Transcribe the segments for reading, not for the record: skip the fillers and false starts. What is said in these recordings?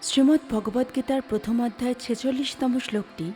শ্রীমদ্ ভগবদ্গীতার প্রথম অধ্যায়ের ৪৬তম শ্লোকটি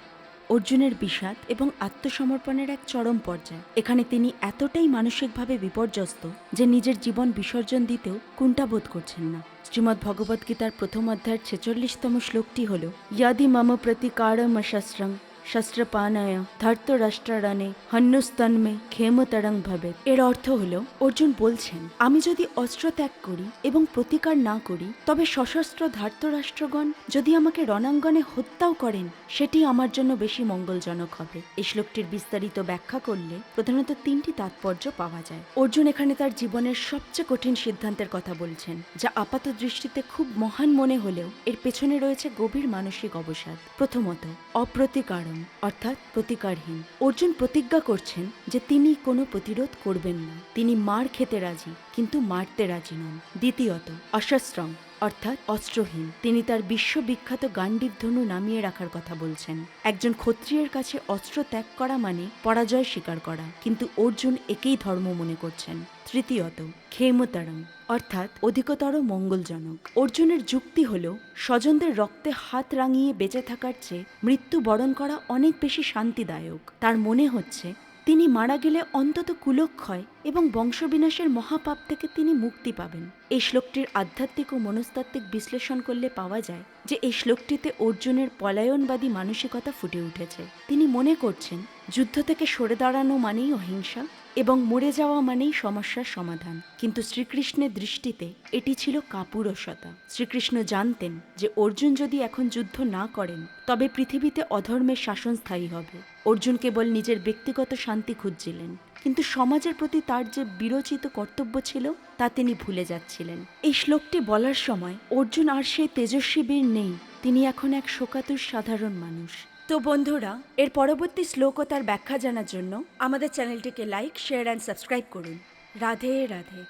অর্জুনের বিষাদ এবং আত্মসমর্পণের এক চরম পর্যায়। এখানে তিনি এতটাই মানসিকভাবে বিপর্যস্ত যে নিজের জীবন বিসর্জন দিতেও কুণ্ঠাবোধ করছেন না। শ্রীমদ্ ভগবদ্গীতার প্রথম অধ্যায়ের ৪৬তম শ্লোকটি হল ইয়াদি মম প্রতিকারম শস্ত্রং শস্ত্রপানায় ধর্তরাষ্ট্ররণে হন্যস্তন্মে ক্ষেমতরং ভবেৎ। এর অর্থ হল অর্জুন বলছেন, আমি যদি অস্ত্র ত্যাগ করি এবং প্রতিকার না করি, তবে সশস্ত্র ধার্তরাষ্ট্রগণ যদি আমাকে রণাঙ্গনে হত্যাও করেন, সেটি আমার জন্য বেশি মঙ্গলজনক হবে। এই শ্লোকটির বিস্তারিত ব্যাখ্যা করলে প্রধানত তিনটি তাৎপর্য পাওয়া যায়। অর্জুন এখানে তার জীবনের সবচেয়ে কঠিন সিদ্ধান্তের কথা বলছেন, যা আপাত দৃষ্টিতে খুব মহান মনে হলেও এর পেছনে রয়েছে গভীর মানসিক অবসাদ। প্রথমত, অপ্রতিকারম অর্থাৎ প্রতিকারহীন। অর্জুন প্রতিজ্ঞা করছেন যে তিনি কোনো প্রতিরোধ করবেন না। তিনি মার খেতে রাজি, কিন্তু মারতে রাজি নন। দ্বিতীয়ত, অশস্ত্রং অর্থাৎ অস্ত্রহীন। তিনি তার বিশ্ববিখ্যাত গান্ডীব ধনু নামিয়ে রাখার কথা বলছেন। একজন ক্ষত্রিয়ের কাছে অস্ত্র ত্যাগ করা মানে পরাজয় স্বীকার করা, কিন্তু অর্জুন একেই ধর্ম মনে করছেন। তৃতীয়ত, ক্ষেমতরং অর্থাৎ অধিকতর মঙ্গলজনক। অর্জুনের যুক্তি হল স্বজনদের রক্তে হাত রাঙিয়ে বেঁচে থাকার চেয়ে মৃত্যু বরণ করা অনেক বেশি শান্তিদায়ক। তার মনে হচ্ছে তিনি মারা গেলে অন্তত কুলক্ষয় এবং বংশবিনাশের মহাপাপ থেকে তিনি মুক্তি পাবেন। এই শ্লোকটির আধ্যাত্মিক ও মনস্তাত্ত্বিক বিশ্লেষণ করলে পাওয়া যায় যে এই শ্লোকটিতে অর্জুনের পলায়নবাদী মানসিকতা ফুটে উঠেছে। তিনি মনে করছেন যুদ্ধ থেকে সরে দাঁড়ানো মানেই অহিংসা এবং মরে যাওয়া মানেই সমস্যার সমাধান। কিন্তু শ্রীকৃষ্ণের দৃষ্টিতে এটি ছিল কাপুরুষতা। শ্রীকৃষ্ণ জানতেন যে অর্জুন যদি এখন যুদ্ধ না করেন, তবে পৃথিবীতে অধর্মের শাসন স্থায়ী হবে। অর্জুন কেবল নিজের ব্যক্তিগত শান্তি খুঁজছিলেন, কিন্তু সমাজের প্রতি তার যে বিরচিত কর্তব্য ছিল তা তিনি ভুলে যাচ্ছিলেন। এই শ্লোকটি বলার সময় অর্জুন আর সেই তেজস্বী বীর নেই, তিনি এখন এক শোকাতুর সাধারণ মানুষ। তো বন্ধুরা, এর পরবর্তী শ্লোক ও তার ব্যাখ্যা জানার জন্য আমাদের চ্যানেলটিকে লাইক, শেয়ার অ্যান্ড সাবস্ক্রাইব করুন। রাধে রাধে।